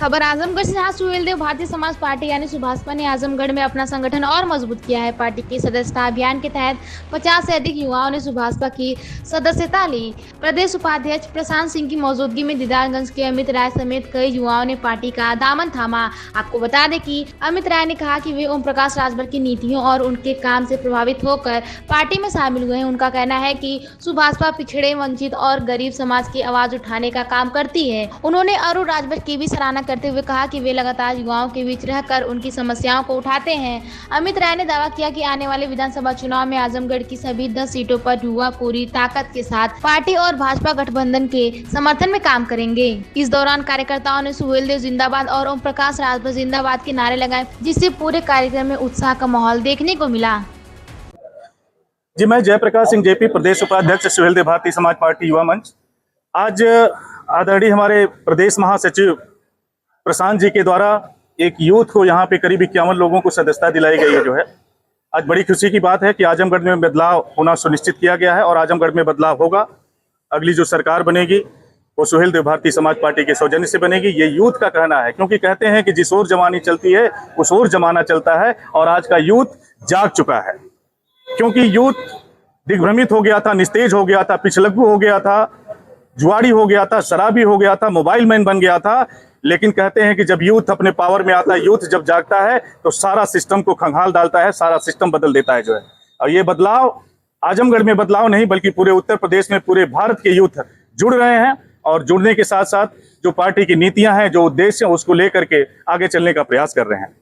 खबर आजमगढ़ से, जहां सुहेलदेव भारतीय समाज पार्टी यानी सुभाषपा ने आजमगढ़ में अपना संगठन और मजबूत किया है। पार्टी के सदस्यता अभियान के तहत 50 से अधिक युवाओं ने सुभाषपा की सदस्यता ली। प्रदेश उपाध्यक्ष प्रशांत सिंह की मौजूदगी में दीदारगंज के अमित राय समेत कई युवाओं ने पार्टी का दामन थामा। आपको बता दें कि अमित राय ने कहा कि वे ओम प्रकाश राजभर की नीतियों और उनके काम से प्रभावित होकर पार्टी में शामिल हुए हैं। उनका कहना है कि सुभाषपा पिछड़े, वंचित और गरीब समाज की आवाज उठाने का काम करती है। उन्होंने अरुण राजभर की भी सराहना करते हुए कहा कि वे लगातार युवाओं के बीच रहकर उनकी समस्याओं को उठाते हैं। अमित राय ने दावा किया कि आने वाले विधानसभा चुनाव में आजमगढ़ की सभी 10 सीटों पर युवा पूरी ताकत के साथ पार्टी और भाजपा गठबंधन के समर्थन में काम करेंगे। इस दौरान कार्यकर्ताओं ने सुहेलदेव जिंदाबाद और ओम प्रकाश राजभर जिंदाबाद के नारे लगाए, जिससे पूरे कार्यक्रम में उत्साह का माहौल देखने को मिला। जी, मैं जयप्रकाश सिंह जेपी, प्रदेश उपाध्यक्ष सुहेलदेव भारतीय समाज पार्टी युवा मंच। आज आदरणीय हमारे प्रदेश महासचिव प्रशांत जी के द्वारा एक यूथ को यहाँ पे करीब 51 लोगों को सदस्यता दिलाई गई है। जो है आज बड़ी खुशी की बात है कि आजमगढ़ में बदलाव होना सुनिश्चित किया गया है और आजमगढ़ में बदलाव होगा। अगली जो सरकार बनेगी वो सुहेलदेव भारतीय समाज पार्टी के सौजन्य से बनेगी, ये यूथ का कहना है। क्योंकि कहते हैं कि जिस ओर जवानी चलती है उस ओर जमाना चलता है, और आज का यूथ जाग चुका है। क्योंकि यूथ दिग्भ्रमित हो गया था, निस्तेज हो गया था, पिछलग्गू हो गया था, जुआड़ी हो गया था, शराबी हो गया था, मोबाइल मैन बन गया था। लेकिन कहते हैं कि जब यूथ अपने पावर में आता है, यूथ जब जागता है तो सारा सिस्टम को खंगाल डालता है, सारा सिस्टम बदल देता है। जो है और ये बदलाव आजमगढ़ में बदलाव नहीं बल्कि पूरे उत्तर प्रदेश में पूरे भारत के यूथ जुड़ रहे हैं, और जुड़ने के साथ साथ जो पार्टी की नीतियां हैं, जो उद्देश्य है, उसको लेकर के आगे चलने का प्रयास कर रहे हैं।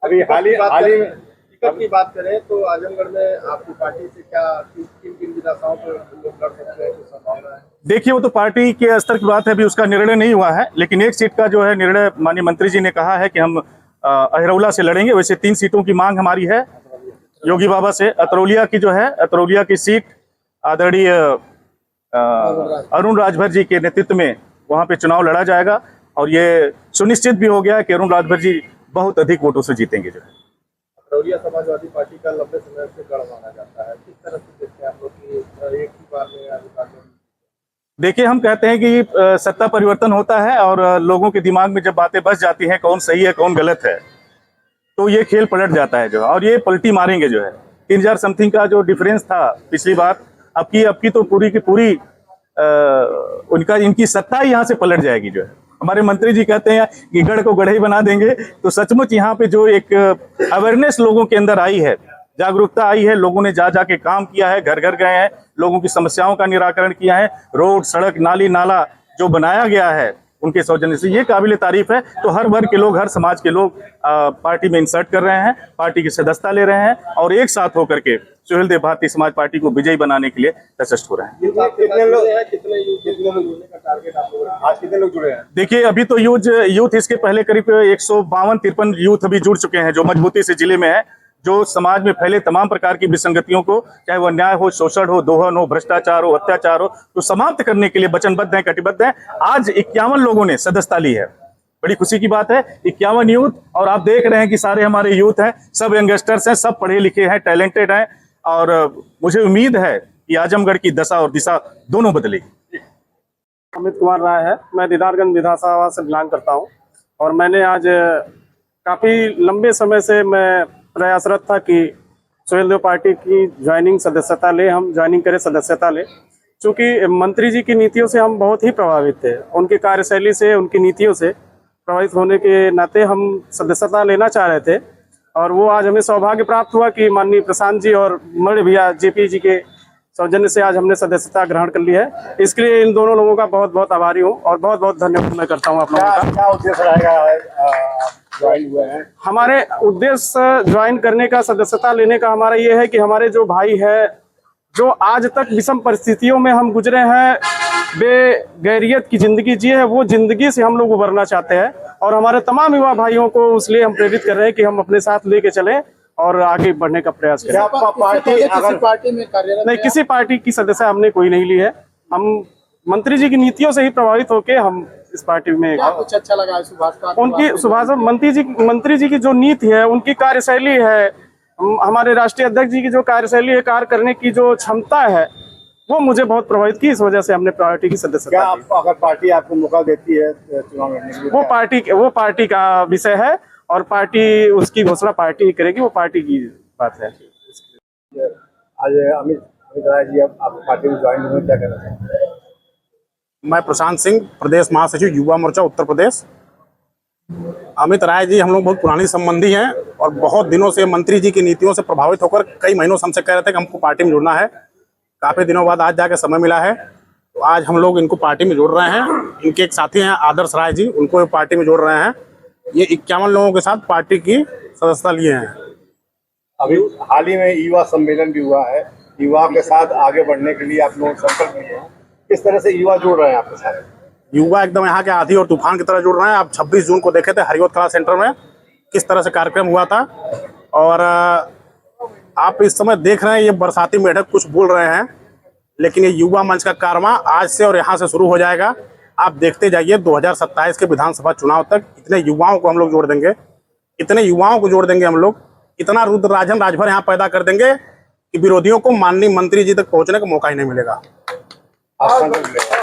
अभी हाल ही में टिकट की बात करें तो आजमगढ़ में आपकी पार्टी से क्या किन विधानसभाओं पर लोग लड़ सकते हैं, कुछ संभावना है? देखिए, वो तो पार्टी के स्तर की बात है, अभी उसका निर्णय नहीं हुआ है। लेकिन एक सीट का जो है निर्णय माननीय मंत्री जी ने कहा है कि हम अहिरौला से लड़ेंगे। वैसे 3 सीटों की मांग हमारी है योगी बाबा से। अतरौलिया की जो है, अतरौलिया की सीट आदरणीय अरुण राजभर जी के नेतृत्व में वहां पे चुनाव लड़ा जाएगा, और ये सुनिश्चित भी हो गया है कि अरुण राजभर जी बहुत अधिक वोटों से जीतेंगे। जो है अतरौलिया समाजवादी पार्टी का लंबे समय से गढ़ माना जाता है, किस तरह से देखते हैं आप लोग कि एक ही बार में अधिकार में? देखिए, हम कहते हैं कि सत्ता परिवर्तन होता है, और लोगों के दिमाग में जब बातें बस जाती हैं कौन सही है कौन गलत है, तो ये खेल पलट जाता है। जो है और ये पलटी मारेंगे। जो है 3000 समथिंग का जो डिफरेंस था पिछली बार, अब की तो पूरी की पूरी इनकी सत्ता ही यहाँ से पलट जाएगी। जो है हमारे मंत्री जी कहते हैं कि गढ़ को गढ़ ही बना देंगे, तो सचमुच यहाँ पे जो एक अवेयरनेस लोगों के अंदर आई है, जागरूकता आई है, लोगों ने जा के काम किया है, घर घर गए हैं, लोगों की समस्याओं का निराकरण किया है, रोड, सड़क, नाली, नाला जो बनाया गया है उनके सौजन्य से, ये काबिल तारीफ है। तो हर वर्ग के लोग, हर समाज के लोग पार्टी में इंसर्ट कर रहे हैं, पार्टी की सदस्यता ले रहे हैं, और एक साथ होकर के सुहेलदेव भारतीय समाज पार्टी को विजयी बनाने के लिए सशक्त हो रहे हैं। कितने लोग जुड़ने का टारगेट आप लोग, आज कितने लोग जुड़े हैं? देखिए, अभी तो यूथ इसके पहले करीब 152-53 यूथ अभी जुड़ चुके हैं, जो मजबूती से जिले में है, जो समाज में फैले तमाम प्रकार की विसंगतियों को, चाहे वो अन्याय हो, शोषण हो, दोहन हो, भ्रष्टाचार हो, अत्याचार हो, तो समाप्त करने के लिए वचनबद्ध हैं, कटिबद्ध हैं। आज 51 लोगों ने सदस्यता ली है, बड़ी खुशी की बात है। 51 यूथ, और आप देख रहे हैं कि सारे हमारे यूथ हैं, सब यंगस्टर्स हैं, सब पढ़े लिखे हैं, टैलेंटेड हैं, और मुझे उम्मीद है कि आजमगढ़ की दशा और दिशा दोनों बदलेगी। अमित कुमार राय है, मैं दीदारगंज विधानसभा से बिलोंग करता हूं, और मैंने आज काफ़ी लंबे समय से मैं प्रयासरत था कि सुहेलदेव पार्टी की ज्वाइनिंग सदस्यता ले, हम ज्वाइनिंग करें, सदस्यता ले। चूँकि मंत्री जी की नीतियों से हम बहुत ही प्रभावित थे, उनकी कार्यशैली से, उनकी नीतियों से प्रभावित होने के नाते हम सदस्यता लेना चाह रहे थे, और वो आज हमें सौभाग्य प्राप्त हुआ कि माननीय प्रशांत जी और बड़े भैया जेपी जी के सौजन्य से आज हमने सदस्यता ग्रहण कर ली है। इसके लिए इन दोनों लोगों का बहुत बहुत आभारी हूँ, और बहुत बहुत धन्यवाद मैं करता हूँ आप लोगों का। क्या उद्देश्य रहेगा ज्वाइन हुए हैं? हमारे उद्देश्य ज्वाइन करने का, सदस्यता लेने का हमारा ये है कि हमारे जो भाई है, जो आज तक विषम परिस्थितियों में हम गुजरे हैं, बेगैरियत की जिंदगी जिए हैं, वो जिंदगी से हम लोग उबरना चाहते हैं, और हमारे तमाम युवा भाइयों को इसलिए हम प्रेरित कर रहे हैं कि हम अपने साथ लेके चलें और आगे बढ़ने का प्रयास करें। पार्टी में कार्यरत नहीं, किसी पार्टी की सदस्य हमने कोई नहीं ली है। हम मंत्री जी की नीतियों से ही प्रभावित होकर हम इस पार्टी में। कुछ अच्छा लगा मंत्री जी की जो नीति है, उनकी कार्यशैली है, हमारे राष्ट्रीय अध्यक्ष जी की जो कार्यशैली है, कार्य करने की जो क्षमता है, वो मुझे बहुत प्रभावित की, इस वजह से हमने पार्टी की क्या सदस्यता ली। आप अगर पार्टी आपको मौका देती है चुनाव लड़ने के लिए, वो पार्टी का विषय है और पार्टी उसकी घोषणा पार्टी करेगी, वो पार्टी की बात है। आज अमित अमित राय जी आप पार्टी में ज्वाइन हुए, क्या कहना चाहते हैं? मैं प्रशांत सिंह, प्रदेश महासचिव युवा मोर्चा उत्तर प्रदेश। अमित राय जी हम लोग बहुत पुरानी संबंधी हैं और बहुत दिनों से मंत्री जी की नीतियों से प्रभावित होकर कई महीनों से हमसे कह रहे थे कि हमको पार्टी में जुड़ना है। काफ़ी दिनों बाद आज जाके समय मिला है, तो आज हम लोग इनको पार्टी में जोड़ रहे हैं। इनके एक साथी हैं आदर्श राय जी, उनको पार्टी में जोड़ रहे हैं। ये 51 लोगों के साथ पार्टी की सदस्यता लिए हैं। अभी हाल ही में युवा सम्मेलन भी हुआ है, युवा के साथ आगे बढ़ने के लिए आप लोग संकल्प लिए हैं। किस तरह से युवा जुड़ रहे हैं आपके साथ? युवा एकदम यहाँ के आंधी और तूफान की तरह जुड़ रहे हैं। आप 26 जून को देखे थे हरिओत कला सेंटर में किस तरह से कार्यक्रम हुआ था, और आप इस समय देख रहे हैं ये बरसाती मेढक कुछ बोल रहे हैं, लेकिन ये युवा मंच का कारवां आज से और यहाँ से शुरू हो जाएगा। आप देखते जाइए 2027 के विधानसभा चुनाव तक इतने युवाओं को हम लोग जोड़ देंगे, इतने युवाओं को जोड़ देंगे हम लोग, इतना रुद्रराजन राजभर यहाँ पैदा कर देंगे कि विरोधियों को माननीय मंत्री जी तक पहुँचने का मौका ही नहीं मिलेगा। आप संकल्प लें।